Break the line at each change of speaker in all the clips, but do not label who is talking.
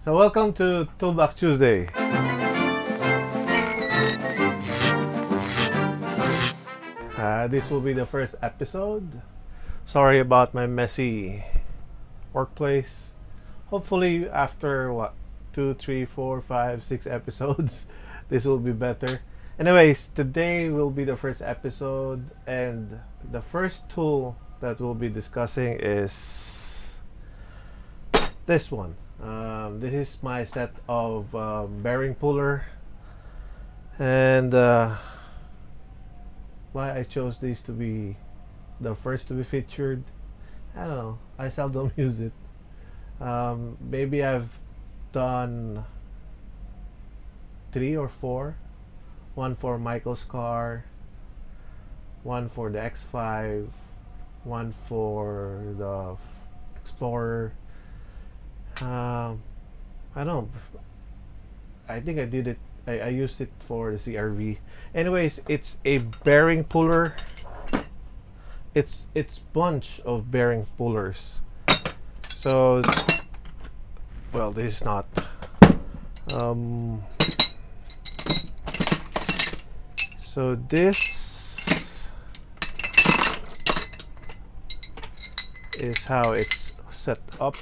So welcome to Toolbox Tuesday. This will be the first episode. Sorry about my messy workplace. Hopefully after what 2, 3, 4, 5, 6 episodes this will be better. Anyways, today will be the first episode, and the first tool that we'll be discussing is this one. This is my set of bearing puller, and why I chose these to be the first to be featured, I don't know. I seldom use it. Maybe I've done 3 or 4. One for Michael's car, one for the X5, one for the Explorer. I don't know. I think I did it. I used it for the CRV. Anyways, it's a bearing puller. It's bunch of bearing pullers. So, well, this is not. So this is how it's set up.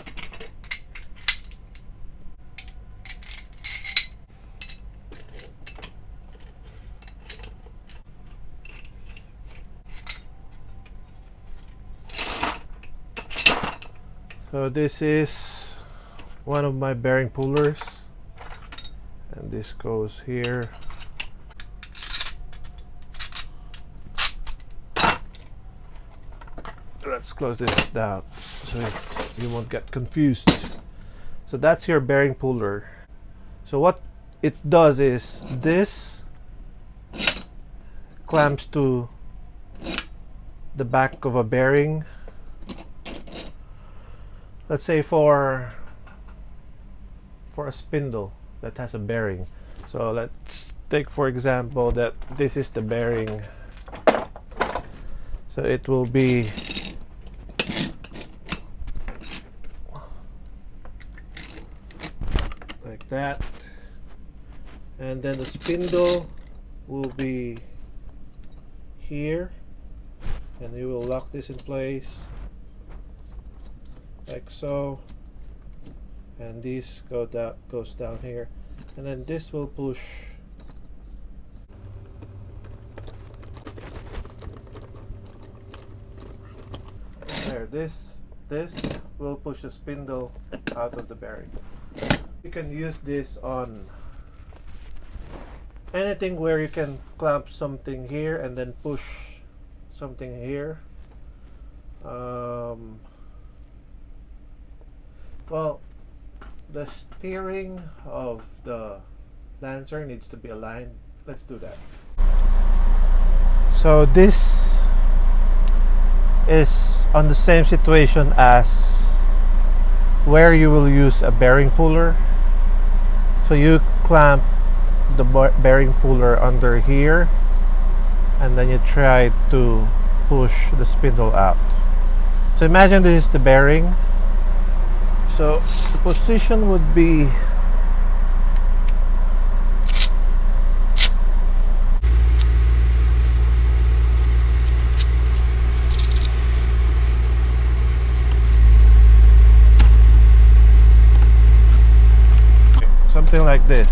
So this is one of my bearing pullers, and this goes here. Let's close this down so you won't get confused. So that's your bearing puller. So what it does is this clamps to the back of a bearing. Let's say for a spindle that has a bearing. So let's take for example that this is the bearing. So it will be like that, and then the spindle will be here, and you will lock this in place like so, and this goes down here, and then this will push there. This will push the spindle out of the bearing. You can use this on anything where you can clamp something here and then push something here. Well, the steering of the Lancer needs to be aligned. Let's do that. So this is on the same situation as where you will use a bearing puller. So you clamp the bearing puller under here, and then you try to push the spindle out. So imagine this is the bearing. So the position would be something like this.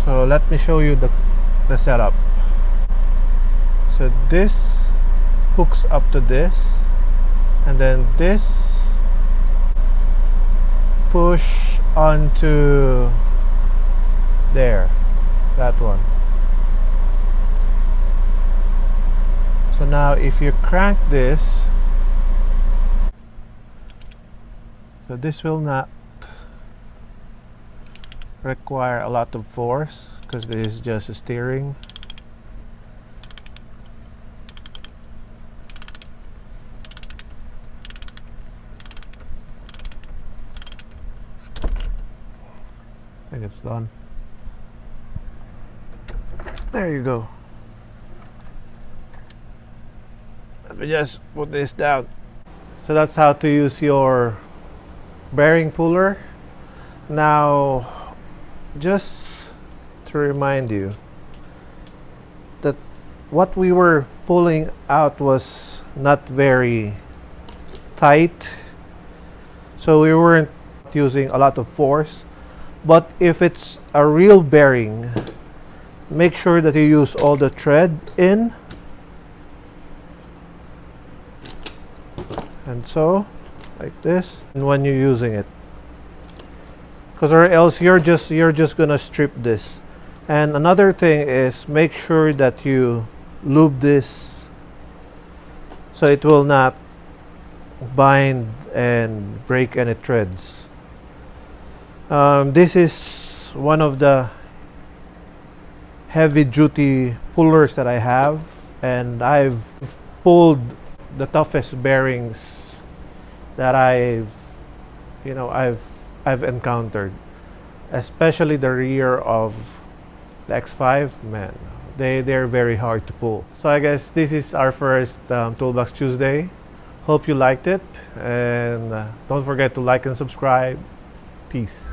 So let me show you the setup. So this hooks up to this, and then this push onto there, that one. So now if you crank this, so this will not require a lot of force because this is just a steering. I think it's done. There you go. Let me just put this down. So that's how to use your bearing puller. Now, just to remind you that what we were pulling out was not very tight, so we weren't using a lot of force. But if it's a real bearing, make sure that you use all the thread in, and so like this, and when you're using it, because or else you're just gonna strip this. And another thing is, make sure that you lube this so it will not bind and break any threads. This is one of the heavy duty pullers that I have, and I've pulled the toughest bearings that I've encountered, especially the rear of the X5. Man, they're very hard to pull. So I guess this is our first Toolbox Tuesday. Hope you liked it, and don't forget to like and subscribe. Peace.